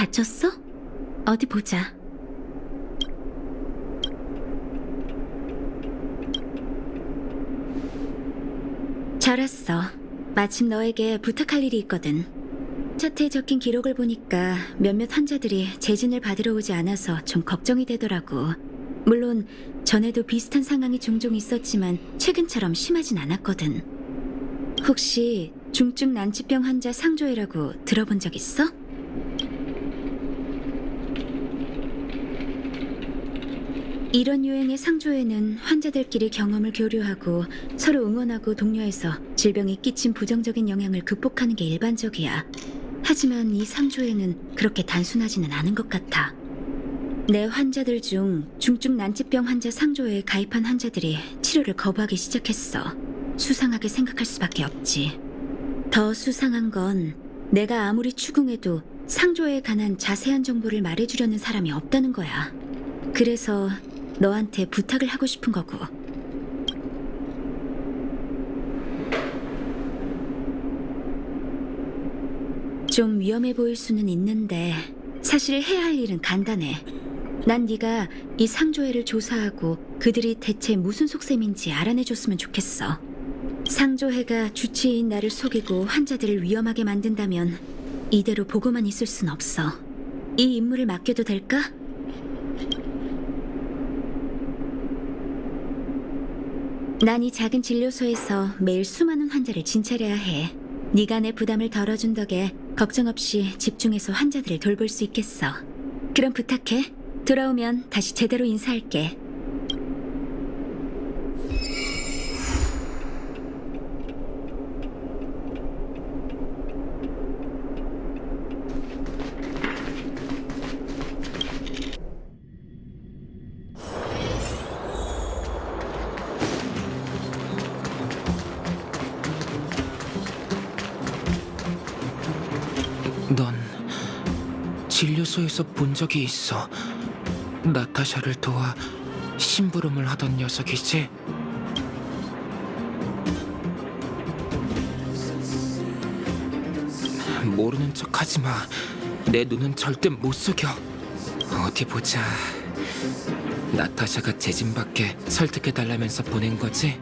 다쳤어? 어디 보자. 잘 왔어. 마침 너에게 부탁할 일이 있거든. 차트에 적힌 기록을 보니까 몇몇 환자들이 재진을 받으러 오지 않아서 좀 걱정이 되더라고. 물론 전에도 비슷한 상황이 종종 있었지만 최근처럼 심하진 않았거든. 혹시 중증 난치병 환자 상조회라고 들어본 적 있어? 이런 유행의 상조회는 환자들끼리 경험을 교류하고 서로 응원하고 독려해서 질병이 끼친 부정적인 영향을 극복하는 게 일반적이야. 하지만 이 상조회는 그렇게 단순하지는 않은 것 같아. 내 환자들 중 중증 난치병 환자 상조회에 가입한 환자들이 치료를 거부하기 시작했어. 수상하게 생각할 수밖에 없지. 더 수상한 건 내가 아무리 추궁해도 상조회에 관한 자세한 정보를 말해주려는 사람이 없다는 거야. 그래서 너한테 부탁을 하고 싶은 거고. 좀 위험해 보일 수는 있는데 사실 해야 할 일은 간단해. 난 네가 이 상조회를 조사하고 그들이 대체 무슨 속셈인지 알아내줬으면 좋겠어. 상조회가 주치의인 나를 속이고 환자들을 위험하게 만든다면 이대로 보고만 있을 순 없어. 이 임무를 맡겨도 될까? 난 이 작은 진료소에서 매일 수많은 환자를 진찰해야 해. 네가 내 부담을 덜어준 덕에 걱정 없이 집중해서 환자들을 돌볼 수 있겠어. 그럼 부탁해. 돌아오면 다시 제대로 인사할게. 넌 진료소에서 본 적이 있어. 나타샤를 도와 심부름을 하던 녀석이지? 모르는 척 하지 마. 내 눈은 절대 못 속여. 어디 보자. 나타샤가 재진밖에 설득해달라면서 보낸 거지?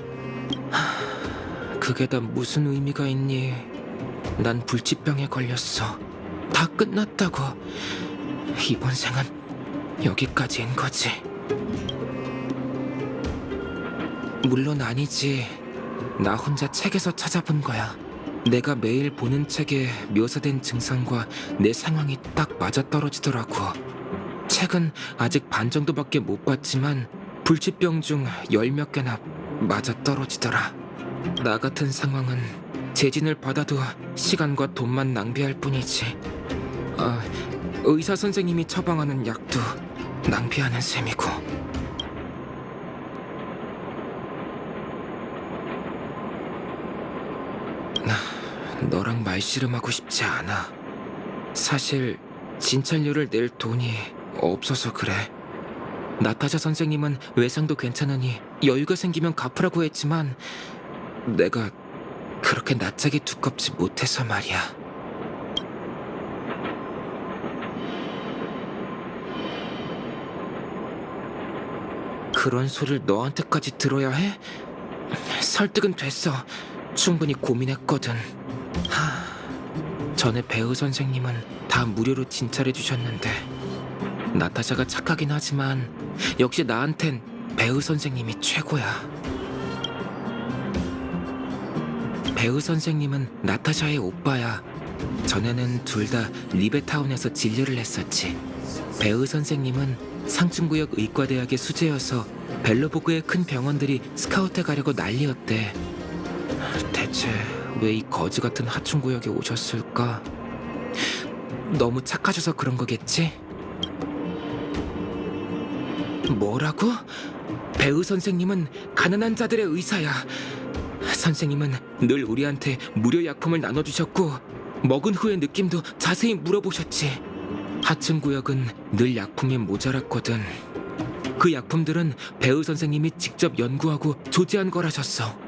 그게 다 무슨 의미가 있니? 난 불치병에 걸렸어. 다 끝났다고. 이번 생은 여기까지인 거지. 물론 아니지. 나 혼자 책에서 찾아본 거야. 내가 매일 보는 책에 묘사된 증상과 내 상황이 딱 맞아떨어지더라고. 책은 아직 반 정도밖에 못 봤지만 불치병 중 열 몇 개나 맞아떨어지더라. 나 같은 상황은 재진을 받아도 시간과 돈만 낭비할 뿐이지. 의사 선생님이 처방하는 약도 낭비하는 셈이고. 너랑 말씨름하고 싶지 않아. 사실 진찰료를 낼 돈이 없어서 그래. 나타샤 선생님은 외상도 괜찮으니 여유가 생기면 갚으라고 했지만 내가 그렇게 낯짝이 두껍지 못해서 말이야. 그런 소리를 너한테까지 들어야 해? 설득은 됐어. 충분히 고민했거든. 전에 배우 선생님은 다 무료로 진찰해 주셨는데 나타샤가 착하긴 하지만 역시 나한텐 배우 선생님이 최고야. 배우 선생님은 나타샤의 오빠야. 전에는 둘 다 리베타운에서 진료를 했었지. 배우 선생님은 상층구역 의과대학의 수재여서 벨로보그의 큰 병원들이 스카우트해 가려고 난리였대. 대체 왜 이 거지 같은 하층구역에 오셨을까? 너무 착하셔서 그런 거겠지? 뭐라고? 배우 선생님은 가난한 자들의 의사야. 선생님은 늘 우리한테 무료 약품을 나눠주셨고 먹은 후의 느낌도 자세히 물어보셨지. 하층 구역은 늘 약품이 모자랐거든. 그 약품들은 배우 선생님이 직접 연구하고 조제한 거라셨어.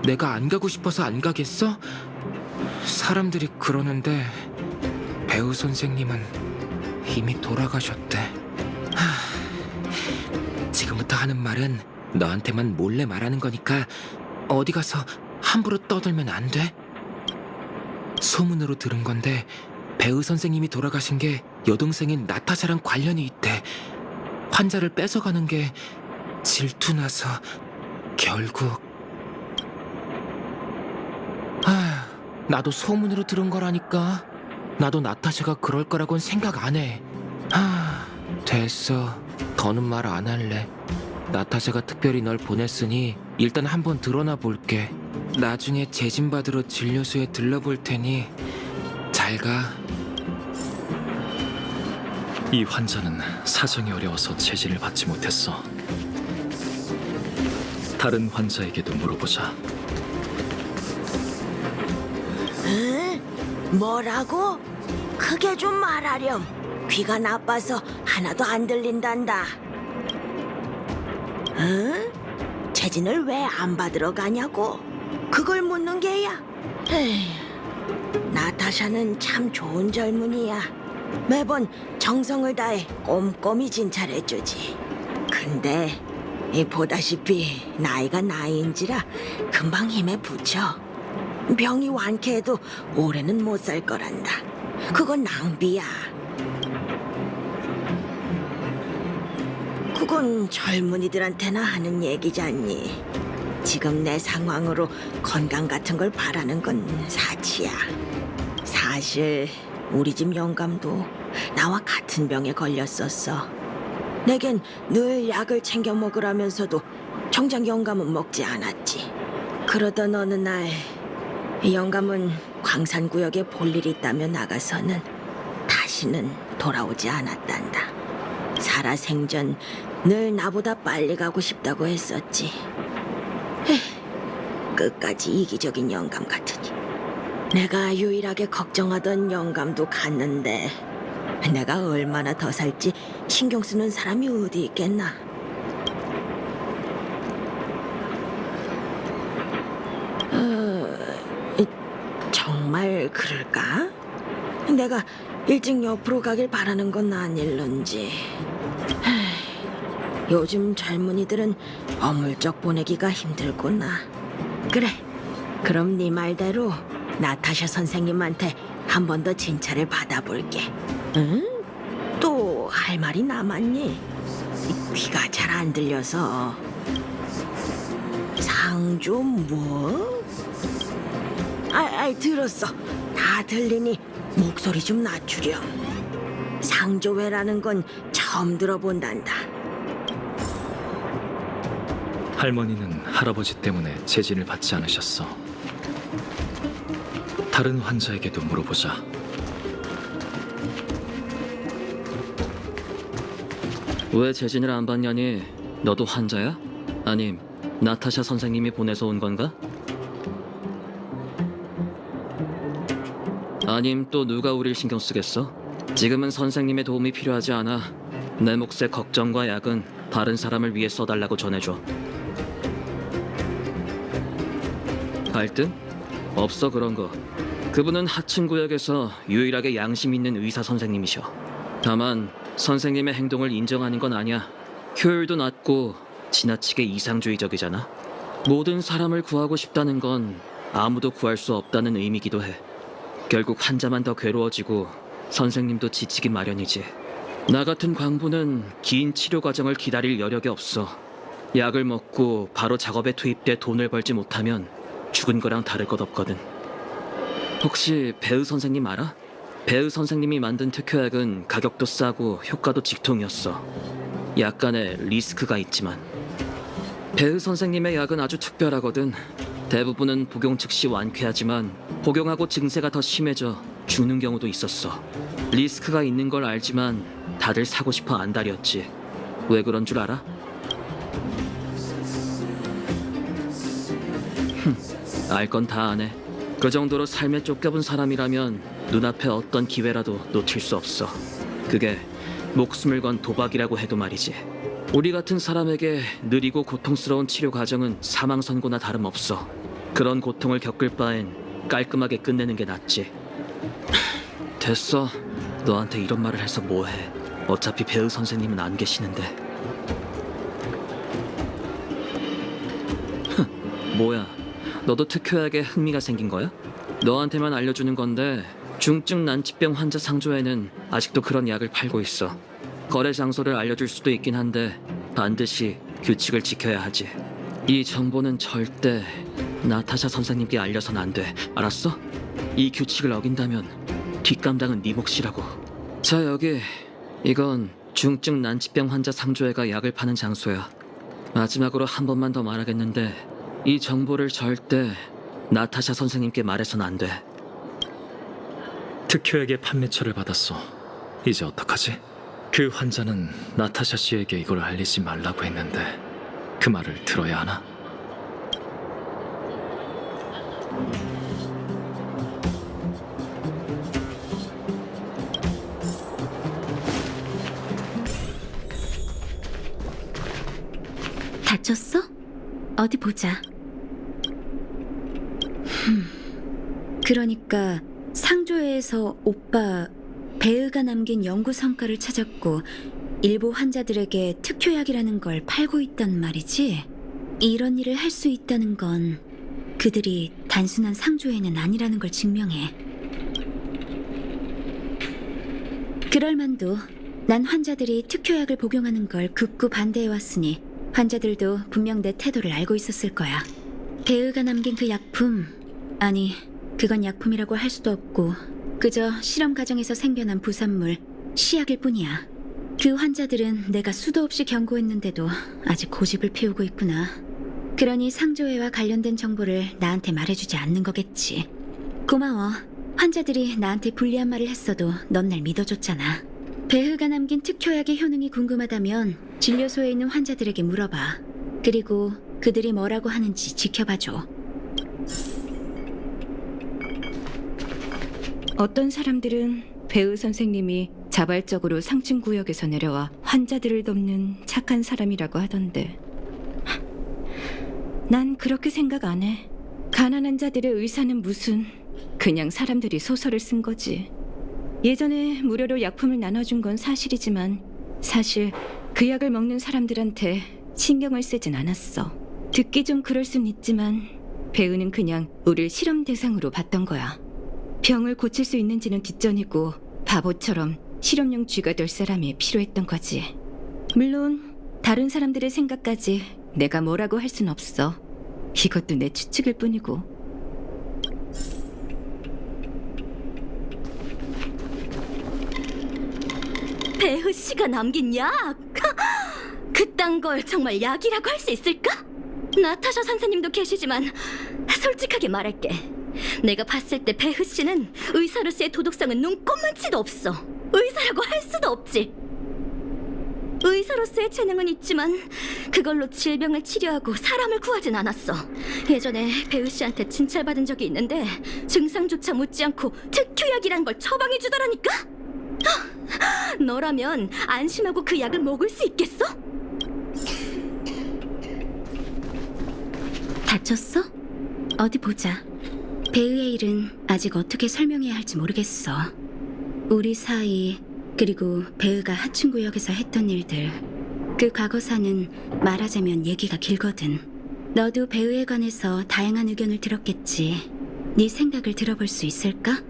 내가 안 가고 싶어서 안 가겠어? 사람들이 그러는데 배우 선생님은 이미 돌아가셨대. 지금부터 하는 말은 너한테만 몰래 말하는 거니까 어디 가서 함부로 떠들면 안 돼? 소문으로 들은 건데 배우 선생님이 돌아가신 게 여동생인 나타샤랑 관련이 있대. 환자를 뺏어가는 게 질투나서 결국... 나도 소문으로 들은 거라니까. 나도 나타샤가 그럴 거라고는 생각 안 해. 됐어. 더는 말 안 할래. 나타샤가 특별히 널 보냈으니 일단 한번 드러나 볼게. 나중에 재진 받으러 진료소에 들러볼 테니 잘 가. 이 환자는 사정이 어려워서 재진을 받지 못했어. 다른 환자에게도 물어보자. 응? 뭐라고? 크게 좀 말하렴. 귀가 나빠서 하나도 안 들린단다. 응? 재진을 왜 안 받으러 가냐고? 그걸 묻는 게야. 에휴, 나타샤는 참 좋은 젊은이야. 매번 정성을 다해 꼼꼼히 진찰해주지. 근데 보다시피 나이가 나이인지라 금방 힘에 부쳐. 병이 완쾌해도 올해는 못 살 거란다. 그건 낭비야. 그건 젊은이들한테나 하는 얘기잖니. 지금 내 상황으로 건강 같은 걸 바라는 건 사치야. 사실 우리 집 영감도 나와 같은 병에 걸렸었어. 내겐 늘 약을 챙겨 먹으라면서도 정작 영감은 먹지 않았지. 그러던 어느 날 영감은 광산구역에 볼 일이 있다며 나가서는 다시는 돌아오지 않았단다. 살아생전 늘 나보다 빨리 가고 싶다고 했었지. 끝까지 이기적인 영감 같으니. 내가 유일하게 걱정하던 영감도 갔는데 내가 얼마나 더 살지 신경 쓰는 사람이 어디 있겠나. 정말 그럴까? 내가 일찍 옆으로 가길 바라는 건 아닐런지. 요즘 젊은이들은 어물쩍 보내기가 힘들구나. 그래, 그럼 네 말대로 나타샤 선생님한테 한 번 더 진찰을 받아볼게. 응? 또 할 말이 남았니? 귀가 잘 안 들려서. 상조 뭐? 들었어. 다 들리니 목소리 좀 낮추렴. 상조회라는 건 처음 들어본단다. 할머니는 할아버지 때문에 재진을 받지 않으셨어. 다른 환자에게도 물어보자. 왜 재진을 안 받냐니? 너도 환자야? 아님 나타샤 선생님이 보내서 온 건가? 아님 또 누가 우릴 신경 쓰겠어? 지금은 선생님의 도움이 필요하지 않아. 내 몫의 걱정과 약은 다른 사람을 위해 써달라고 전해줘. 갈등? 없어 그런 거. 그분은 하층구역에서 유일하게 양심 있는 의사 선생님이셔. 다만 선생님의 행동을 인정하는 건 아니야. 효율도 낮고 지나치게 이상주의적이잖아. 모든 사람을 구하고 싶다는 건 아무도 구할 수 없다는 의미기도 해. 결국 환자만 더 괴로워지고 선생님도 지치기 마련이지. 나 같은 광부는 긴 치료 과정을 기다릴 여력이 없어. 약을 먹고 바로 작업에 투입돼 돈을 벌지 못하면 죽은 거랑 다를 것 없거든. 혹시 배우 선생님 알아? 배우 선생님이 만든 특효약은 가격도 싸고 효과도 직통이었어. 약간의 리스크가 있지만. 배우 선생님의 약은 아주 특별하거든. 대부분은 복용 즉시 완쾌하지만 복용하고 증세가 더 심해져 죽는 경우도 있었어. 리스크가 있는 걸 알지만 다들 사고 싶어 안달이었지. 왜 그런 줄 알아? 알 건 다 아네. 그 정도로 삶에 쫓겨본 사람이라면 눈앞에 어떤 기회라도 놓칠 수 없어. 그게 목숨을 건 도박이라고 해도 말이지. 우리 같은 사람에게 느리고 고통스러운 치료 과정은 사망 선고나 다름없어. 그런 고통을 겪을 바엔 깔끔하게 끝내는 게 낫지. 됐어. 너한테 이런 말을 해서 뭐해? 어차피 배우 선생님은 안 계시는데. 뭐야? 너도 특효약에 흥미가 생긴 거야? 너한테만 알려주는 건데 중증 난치병 환자 상조에는 아직도 그런 약을 팔고 있어. 거래 장소를 알려줄 수도 있긴 한데 반드시 규칙을 지켜야 하지. 이 정보는 절대 나타샤 선생님께 알려선 안 돼. 알았어? 이 규칙을 어긴다면 뒷감당은 네 몫이라고. 자, 여기 이건 중증 난치병 환자 상조회가 약을 파는 장소야. 마지막으로 한 번만 더 말하겠는데 이 정보를 절대 나타샤 선생님께 말해선 안 돼. 특효에게 판매처를 받았어. 이제 어떡하지? 그 환자는 나타샤 씨에게 이걸 알리지 말라고 했는데 그 말을 들어야 하나? 다쳤어? 어디 보자. 그러니까 상조회에서 오빠 배의가 남긴 연구 성과를 찾았고 일부 환자들에게 특효약이라는 걸 팔고 있단 말이지? 이런 일을 할 수 있다는 건 그들이 단순한 상조회는 아니라는 걸 증명해. 그럴만도. 난 환자들이 특효약을 복용하는 걸 극구 반대해왔으니 환자들도 분명 내 태도를 알고 있었을 거야. 배의가 남긴 그 약품, 아니 그건 약품이라고 할 수도 없고 그저 실험 과정에서 생겨난 부산물, 시약일 뿐이야. 그 환자들은 내가 수도 없이 경고했는데도 아직 고집을 피우고 있구나. 그러니 상조회와 관련된 정보를 나한테 말해주지 않는 거겠지. 고마워. 환자들이 나한테 불리한 말을 했어도 넌 날 믿어줬잖아. 배흐가 남긴 특효약의 효능이 궁금하다면 진료소에 있는 환자들에게 물어봐. 그리고 그들이 뭐라고 하는지 지켜봐줘. 어떤 사람들은 배우 선생님이 자발적으로 상층 구역에서 내려와 환자들을 돕는 착한 사람이라고 하던데 난 그렇게 생각 안 해. 가난한 자들의 의사는 무슨 그냥 사람들이 소설을 쓴 거지. 예전에 무료로 약품을 나눠준 건 사실이지만 사실 그 약을 먹는 사람들한테 신경을 쓰진 않았어. 듣기 좀 그럴 순 있지만 배우는 그냥 우릴 실험 대상으로 봤던 거야. 병을 고칠 수 있는지는 뒷전이고 바보처럼 실험용 쥐가 될 사람이 필요했던 거지. 물론 다른 사람들의 생각까지 내가 뭐라고 할 순 없어. 이것도 내 추측일 뿐이고. 배흐 씨가 남긴 약! 그딴 걸 정말 약이라고 할 수 있을까? 나타샤 선생님도 계시지만 솔직하게 말할게. 내가 봤을 때 배흐 씨는 의사로서의 도덕성은 눈꼽만치도 없어. 의사라고 할 수도 없지. 의사로서의 재능은 있지만 그걸로 질병을 치료하고 사람을 구하진 않았어. 예전에 배흐 씨한테 진찰받은 적이 있는데 증상조차 묻지 않고 특효약이란 걸 처방해주더라니까? 너라면 안심하고 그 약을 먹을 수 있겠어? 다쳤어? 어디 보자. 배의의 일은 아직 어떻게 설명해야 할지 모르겠어. 우리 사이, 그리고 배의가 하층구역에서 했던 일들, 그 과거사는 말하자면 얘기가 길거든. 너도 배의에 관해서 다양한 의견을 들었겠지. 네 생각을 들어볼 수 있을까?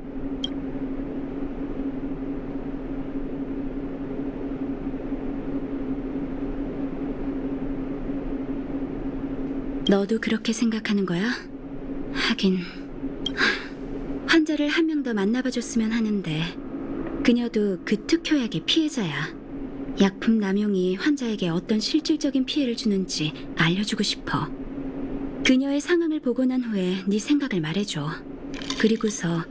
너도 그렇게 생각하는 거야? 하긴 환자를 한 명 더 만나봐줬으면 하는데 그녀도 그 특효약의 피해자야. 약품 남용이 환자에게 어떤 실질적인 피해를 주는지 알려주고 싶어. 그녀의 상황을 보고 난 후에 네 생각을 말해줘. 그리고서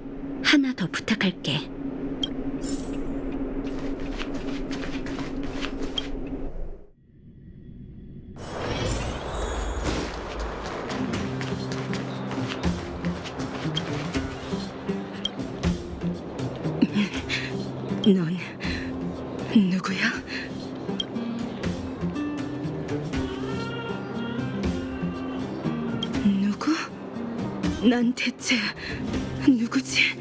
하나 더 부탁할게. 넌 누구야? 누구? 난 대체 누구지?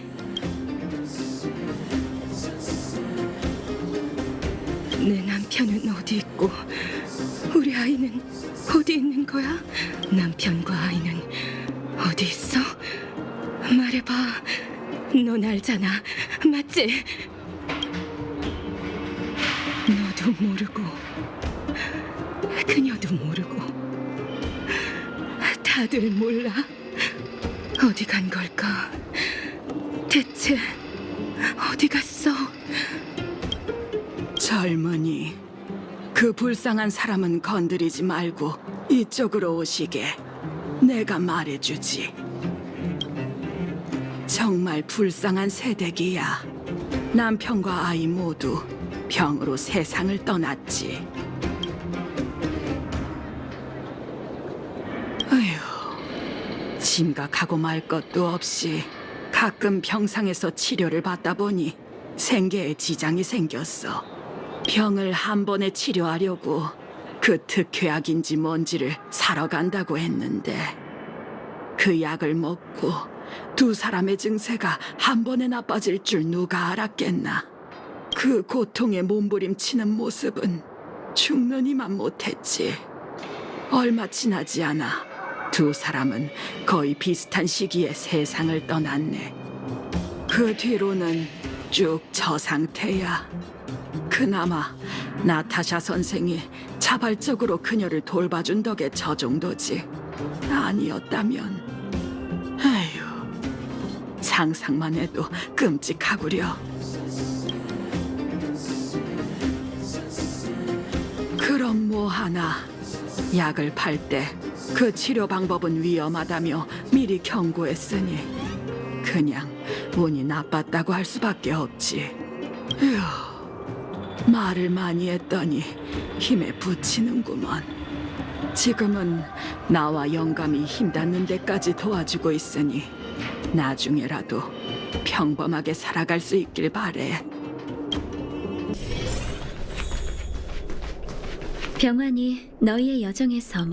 내 남편은 어디 있고 우리 아이는 어디 있는 거야? 남편과 아이는 어디 있어? 말해봐. 넌 알잖아, 맞지? 너도 모르고 그녀도 모르고 다들 몰라. 어디 간 걸까? 대체 어디 갔어? 젊은이, 그 불쌍한 사람은 건드리지 말고 이쪽으로 오시게. 내가 말해주지. 정말 불쌍한 새댁이야. 남편과 아이 모두 병으로 세상을 떠났지. 아휴, 심각하고 말 것도 없이 가끔 병상에서 치료를 받다 보니 생계에 지장이 생겼어. 병을 한 번에 치료하려고 그 특효약인지 뭔지를 사러 간다고 했는데 그 약을 먹고 두 사람의 증세가 한 번에 나빠질 줄 누가 알았겠나. 그 고통에 몸부림치는 모습은 죽느니만 못했지. 얼마 지나지 않아 두 사람은 거의 비슷한 시기에 세상을 떠났네. 그 뒤로는 쭉 저 상태야. 그나마 나타샤 선생이 자발적으로 그녀를 돌봐준 덕에 저 정도지. 아니었다면... 아휴, 상상만 해도 끔찍하구려. 그럼 뭐 하나. 약을 팔 때 그 치료 방법은 위험하다며 미리 경고했으니 그냥 운이 나빴다고 할 수밖에 없지. 휴, 말을 많이 했더니 힘에 부치는구먼. 지금은 나와 영감이 힘 닿는 데까지 도와주고 있으니 나중에라도 평범하게 살아갈 수 있길 바래. 병환이 너희의 여정에서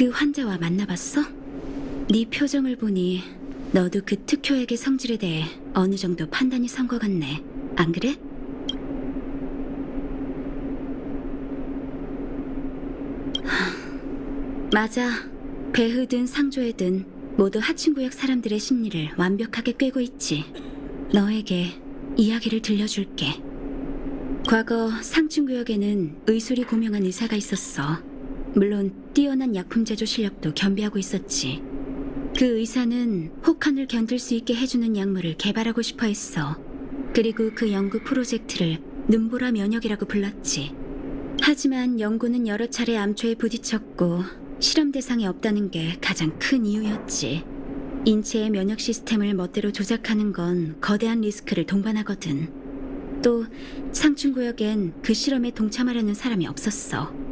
그 환자와 만나봤어? 네 표정을 보니 너도 그 특효약의 성질에 대해 어느 정도 판단이 선 것 같네. 안 그래? 맞아. 배흐든 상조회든 모두 하층구역 사람들의 심리를 완벽하게 꿰고 있지. 너에게 이야기를 들려줄게. 과거 상층구역에는 의술이 고명한 의사가 있었어. 물론 뛰어난 약품 제조 실력도 겸비하고 있었지. 그 의사는 혹한을 견딜 수 있게 해주는 약물을 개발하고 싶어 했어. 그리고 그 연구 프로젝트를 눈보라 면역이라고 불렀지. 하지만 연구는 여러 차례 암초에 부딪혔고 실험 대상이 없다는 게 가장 큰 이유였지. 인체의 면역 시스템을 멋대로 조작하는 건 거대한 리스크를 동반하거든. 또 상층구역엔 그 실험에 동참하려는 사람이 없었어.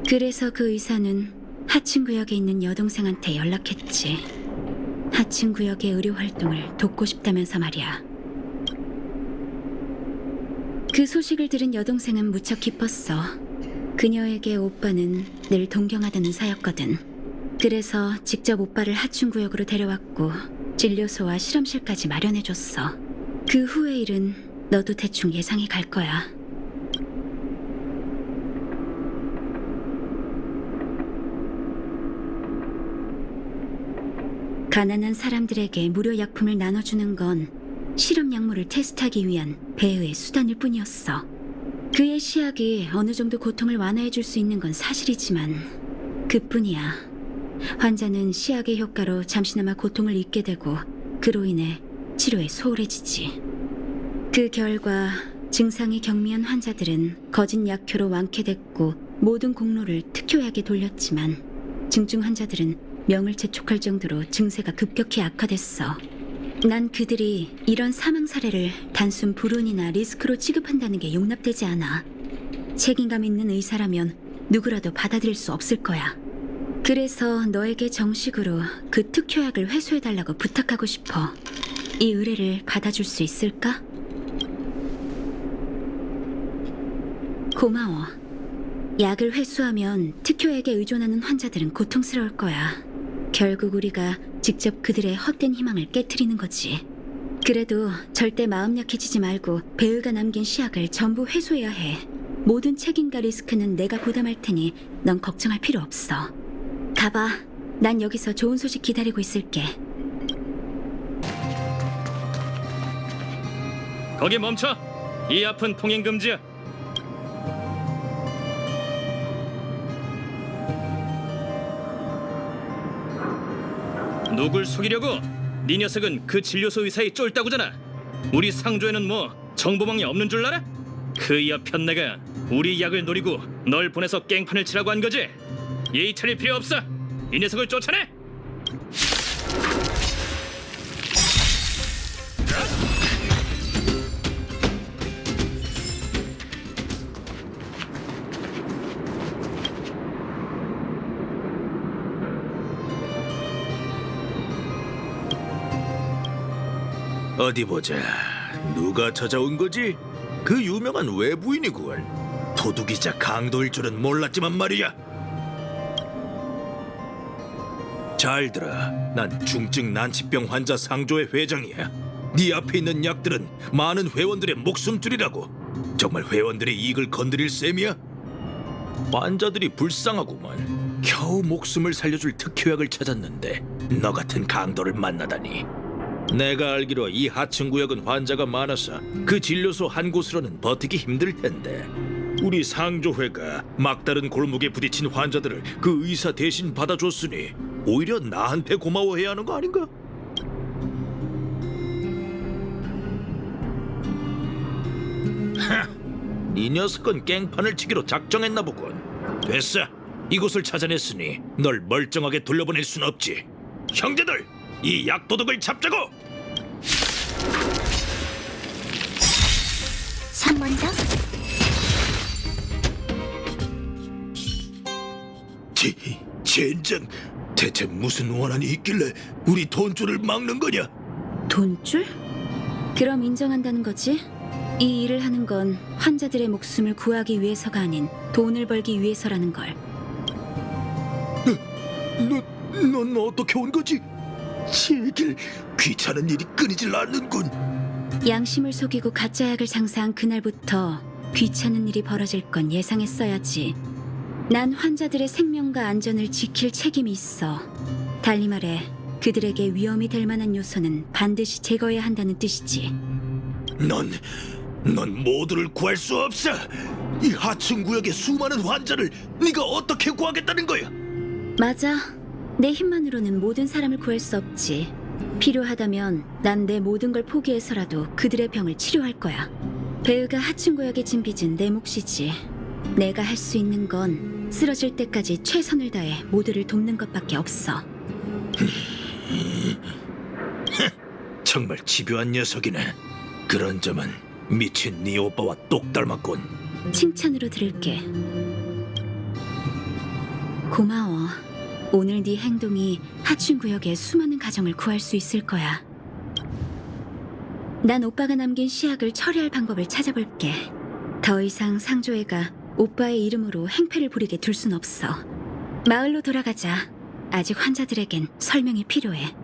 그래서 그 의사는 하층구역에 있는 여동생한테 연락했지. 하층구역의 의료활동을 돕고 싶다면서 말이야. 그 소식을 들은 여동생은 무척 기뻤어. 그녀에게 오빠는 늘 동경하던 의사였거든. 그래서 직접 오빠를 하층구역으로 데려왔고 진료소와 실험실까지 마련해줬어. 그 후의 일은 너도 대충 예상이 갈 거야. 가난한 사람들에게 무료 약품을 나눠주는 건 실험 약물을 테스트하기 위한 배의의 수단일 뿐이었어. 그의 시약이 어느 정도 고통을 완화해줄 수 있는 건 사실이지만 그뿐이야. 환자는 시약의 효과로 잠시나마 고통을 잊게 되고 그로 인해 치료에 소홀해지지. 그 결과 증상이 경미한 환자들은 거짓 약효로 완쾌됐고 모든 공로를 특효약에 돌렸지만 중증 환자들은 명을 재촉할 정도로 증세가 급격히 악화됐어. 난 그들이 이런 사망 사례를 단순 불운이나 리스크로 취급한다는 게 용납되지 않아. 책임감 있는 의사라면 누구라도 받아들일 수 없을 거야. 그래서 너에게 정식으로 그 특효약을 회수해달라고 부탁하고 싶어. 이 의뢰를 받아줄 수 있을까? 고마워. 약을 회수하면 특효약에 의존하는 환자들은 고통스러울 거야. 결국 우리가 직접 그들의 헛된 희망을 깨트리는 거지. 그래도 절대 마음 약해지지 말고 배우가 남긴 시약을 전부 회수해야 해. 모든 책임과 리스크는 내가 부담할 테니 넌 걱정할 필요 없어. 가봐. 난 여기서 좋은 소식 기다리고 있을게. 거기 멈춰! 이 앞은 통행 금지야. 누굴 속이려고? 네 녀석은 그 진료소 의사의 쫄따구잖아. 우리 상조에는 뭐 정보망이 없는 줄 알아? 그 여편 내가 우리 약을 노리고 널 보내서 깽판을 치라고 한 거지? 예의 차릴 필요 없어. 이 녀석을 쫓아내! 어디 보자. 누가 찾아온 거지? 그 유명한 외부인이군. 도둑이자 강도일 줄은 몰랐지만 말이야. 잘 들어. 난 중증 난치병 환자 상조의 회장이야. 네 앞에 있는 약들은 많은 회원들의 목숨줄이라고. 정말 회원들의 이익을 건드릴 셈이야? 환자들이 불쌍하구만. 겨우 목숨을 살려줄 특효약을 찾았는데 너 같은 강도를 만나다니. 내가 알기로 이 하층 구역은 환자가 많아서 그 진료소 한 곳으로는 버티기 힘들 텐데 우리 상조회가 막다른 골목에 부딪힌 환자들을 그 의사 대신 받아줬으니 오히려 나한테 고마워해야 하는 거 아닌가? 하! 이 녀석은 깽판을 치기로 작정했나 보군. 됐어. 이곳을 찾아냈으니 널 멀쩡하게 돌려보낼 순 없지. 형제들! 이 약도둑을 잡자고! 3번 더? 젠장! 대체 무슨 원한이 있길래 우리 돈줄을 막는 거냐? 돈줄? 그럼 인정한다는 거지? 이 일을 하는 건 환자들의 목숨을 구하기 위해서가 아닌 돈을 벌기 위해서라는 걸. 넌 어떻게 온 거지? 제길 귀찮은 일이 끊이질 않는군. 양심을 속이고 가짜 약을 장사한 그날부터 귀찮은 일이 벌어질 건 예상했어야지. 난 환자들의 생명과 안전을 지킬 책임이 있어. 달리 말해 그들에게 위험이 될 만한 요소는 반드시 제거해야 한다는 뜻이지. 넌 모두를 구할 수 없어. 이 하층 구역의 수많은 환자를 네가 어떻게 구하겠다는 거야? 맞아. 내 힘만으로는 모든 사람을 구할 수 없지. 필요하다면 난 내 모든 걸 포기해서라도 그들의 병을 치료할 거야. 배우가 하층 구역에 진 빚은 내 몫이지. 내가 할 수 있는 건 쓰러질 때까지 최선을 다해 모두를 돕는 것밖에 없어. 정말 집요한 녀석이네. 그런 점은 미친 네 오빠와 똑 닮았군. 칭찬으로 들을게. 고마워. 오늘 네 행동이 하층 구역의 수많은 가정을 구할 수 있을 거야. 난 오빠가 남긴 시약을 처리할 방법을 찾아볼게. 더 이상 상조회가 오빠의 이름으로 행패를 부리게 둘 순 없어. 마을로 돌아가자. 아직 환자들에겐 설명이 필요해.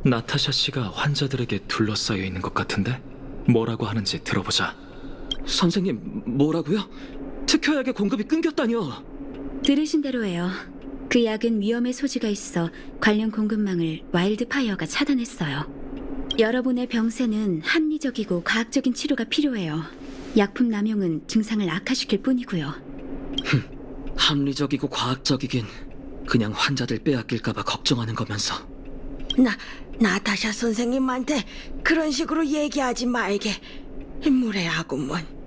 나타샤 씨가 환자들에게 둘러싸여 있는 것 같은데? 뭐라고 하는지 들어보자. 선생님, 뭐라고요? 특효약의 공급이 끊겼다뇨? 들으신 대로 해요. 그 약은 위험의 소지가 있어 관련 공급망을 와일드파이어가 차단했어요. 여러분의 병세는 합리적이고 과학적인 치료가 필요해요. 약품 남용은 증상을 악화시킬 뿐이고요. 합리적이고 과학적이긴 그냥 환자들 빼앗길까봐 걱정하는 거면서. 나타샤 선생님한테 그런 식으로 얘기하지 말게. 무례하구먼.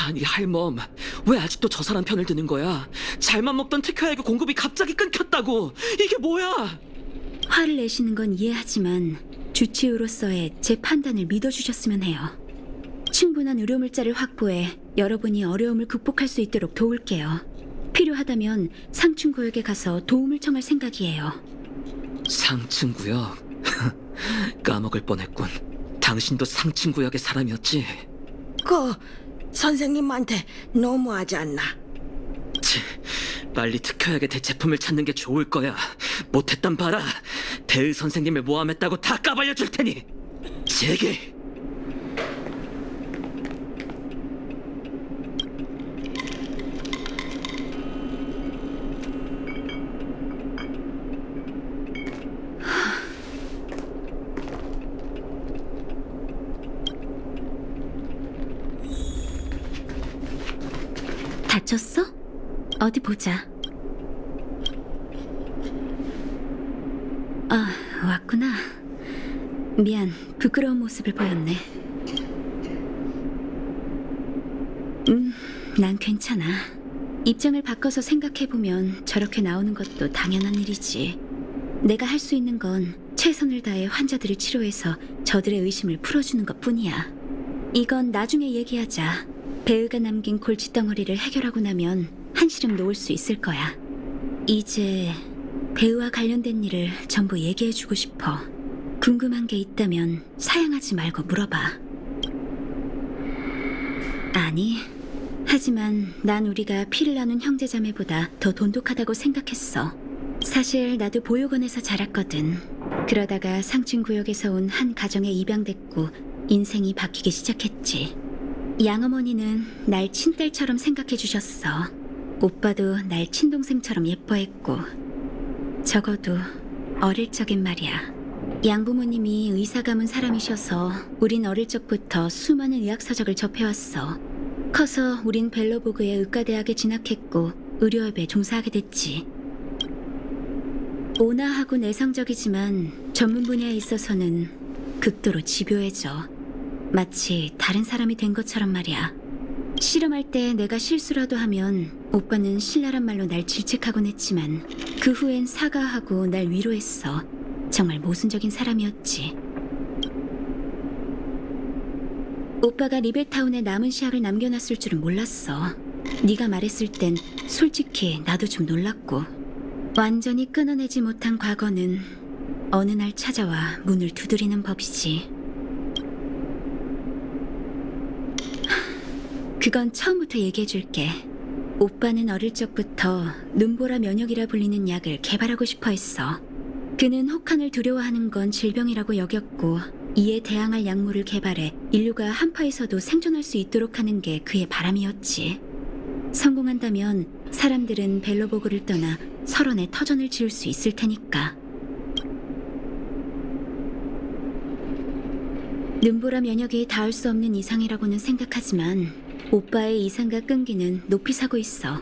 아니 할멈, 왜 아직도 저 사람 편을 드는 거야? 잘만 먹던 특효약의 공급이 갑자기 끊겼다고. 이게 뭐야? 화를 내시는 건 이해하지만 주치의로서의 제 판단을 믿어주셨으면 해요. 충분한 의료물자를 확보해 여러분이 어려움을 극복할 수 있도록 도울게요. 필요하다면 상층구역에 가서 도움을 청할 생각이에요. 상층구역? 까먹을 뻔했군. 당신도 상층구역의 사람이었지? 선생님한테 너무하지 않나? 빨리 특효약의 대체품을 찾는 게 좋을 거야. 못했단 봐라. 배의 선생님을 모함했다고 다 까발려 줄 테니. 제게. 다쳤어? 어디 보자. 아, 왔구나. 미안, 부끄러운 모습을 보였네. 난 괜찮아. 입장을 바꿔서 생각해보면 저렇게 나오는 것도 당연한 일이지. 내가 할 수 있는 건 최선을 다해 환자들을 치료해서 저들의 의심을 풀어주는 것뿐이야. 이건 나중에 얘기하자. 배우가 남긴 골칫덩어리를 해결하고 나면 한시름 놓을 수 있을 거야. 이제 배우와 관련된 일을 전부 얘기해주고 싶어. 궁금한 게 있다면 사양하지 말고 물어봐. 아니, 하지만 난 우리가 피를 나눈 형제자매보다 더 돈독하다고 생각했어. 사실 나도 보육원에서 자랐거든. 그러다가 상층구역에서 온 한 가정에 입양됐고 인생이 바뀌기 시작했지. 양어머니는 날 친딸처럼 생각해 주셨어. 오빠도 날 친동생처럼 예뻐했고. 적어도 어릴 적엔 말이야. 양부모님이 의사 가문 사람이셔서 우린 어릴 적부터 수많은 의학서적을 접해왔어. 커서 우린 벨로보그의 의과대학에 진학했고 의료업에 종사하게 됐지. 온화하고 내성적이지만 전문 분야에 있어서는 극도로 집요해져. 마치 다른 사람이 된 것처럼 말이야. 씨름할 때 내가 실수라도 하면 오빠는 신랄한 말로 날 질책하곤 했지만 그 후엔 사과하고 날 위로했어. 정말 모순적인 사람이었지. 오빠가 리벨타운에 남은 시약을 남겨놨을 줄은 몰랐어. 네가 말했을 땐 솔직히 나도 좀 놀랐고. 완전히 끊어내지 못한 과거는 어느 날 찾아와 문을 두드리는 법이지. 그건 처음부터 얘기해줄게. 오빠는 어릴 적부터 눈보라 면역이라 불리는 약을 개발하고 싶어 했어. 그는 혹한을 두려워하는 건 질병이라고 여겼고 이에 대항할 약물을 개발해 인류가 한파에서도 생존할 수 있도록 하는 게 그의 바람이었지. 성공한다면 사람들은 벨로보그를 떠나 설원에 터전을 지을 수 있을 테니까. 눈보라 면역이 닿을 수 없는 이상이라고는 생각하지만 오빠의 이상과 끈기는 높이 사고 있어.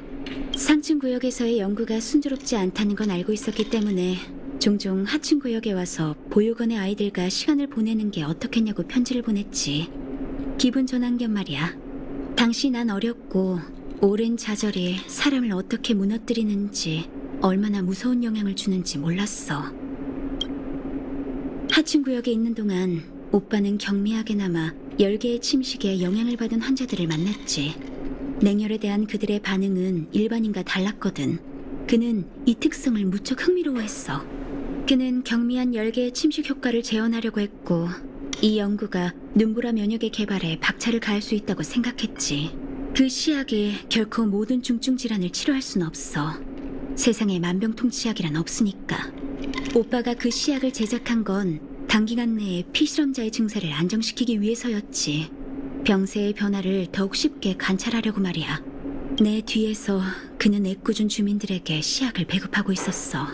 상층 구역에서의 연구가 순조롭지 않다는 건 알고 있었기 때문에 종종 하층 구역에 와서 보육원의 아이들과 시간을 보내는 게 어떻겠냐고 편지를 보냈지. 기분 전환 겸 말이야. 당시 난 어렸고 오랜 좌절이 사람을 어떻게 무너뜨리는지, 얼마나 무서운 영향을 주는지 몰랐어. 하층 구역에 있는 동안 오빠는 경미하게나마 10개의 침식에 영향을 받은 환자들을 만났지. 맹혈에 대한 그들의 반응은 일반인과 달랐거든. 그는 이 특성을 무척 흥미로워했어. 그는 경미한 10개의 침식 효과를 재현하려고 했고 이 연구가 눈보라 면역의 개발에 박차를 가할 수 있다고 생각했지. 그 시약이 결코 모든 중증 질환을 치료할 순 없어. 세상에 만병통치약이란 없으니까. 오빠가 그 시약을 제작한 건 단기간 내에 피실험자의 증세를 안정시키기 위해서였지. 병세의 변화를 더욱 쉽게 관찰하려고 말이야. 내 뒤에서 그는 애꿎은 주민들에게 시약을 배급하고 있었어.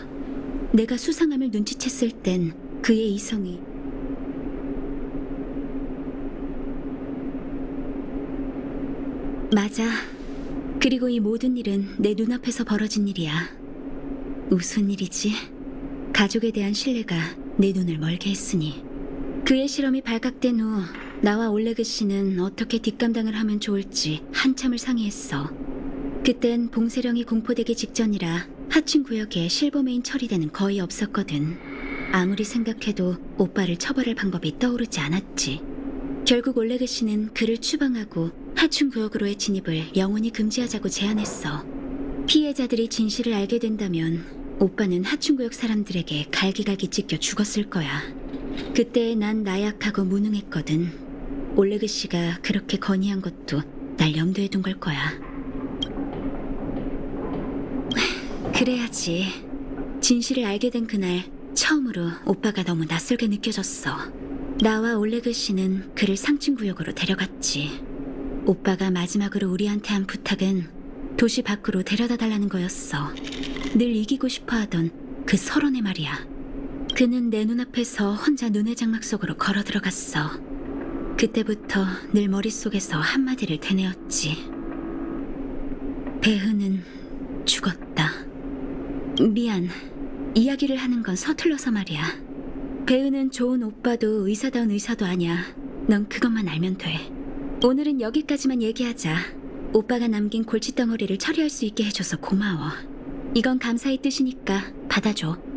내가 수상함을 눈치챘을 땐 그의 이성이 맞아. 그리고 이 모든 일은 내 눈앞에서 벌어진 일이야. 무슨 일이지? 가족에 대한 신뢰가 내 눈을 멀게 했으니. 그의 실험이 발각된 후 나와 올레그 씨는 어떻게 뒷감당을 하면 좋을지 한참을 상의했어. 그땐 봉쇄령이 공포되기 직전이라 하층 구역에 실버메인 처리대는 거의 없었거든. 아무리 생각해도 오빠를 처벌할 방법이 떠오르지 않았지. 결국 올레그 씨는 그를 추방하고 하층 구역으로의 진입을 영원히 금지하자고 제안했어. 피해자들이 진실을 알게 된다면 오빠는 하층 구역 사람들에게 갈기갈기 찢겨 죽었을 거야. 그때 난 나약하고 무능했거든. 올레그 씨가 그렇게 건의한 것도 날 염두에 둔 걸 거야. 그래야지. 진실을 알게 된 그날 처음으로 오빠가 너무 낯설게 느껴졌어. 나와 올레그 씨는 그를 상층구역으로 데려갔지. 오빠가 마지막으로 우리한테 한 부탁은 도시 밖으로 데려다 달라는 거였어. 늘 이기고 싶어 하던 그 설원의 말이야. 그는 내 눈앞에서 혼자 눈의 장막 속으로 걸어 들어갔어. 그때부터 늘 머릿속에서 한마디를 되뇌었지. 배은은 죽었다. 미안. 이야기를 하는 건 서툴러서 말이야. 배은은 좋은 오빠도 의사다운 의사도 아니야. 넌 그것만 알면 돼. 오늘은 여기까지만 얘기하자. 오빠가 남긴 골칫덩어리를 처리할 수 있게 해줘서 고마워. 이건 감사의 뜻이니까 받아줘.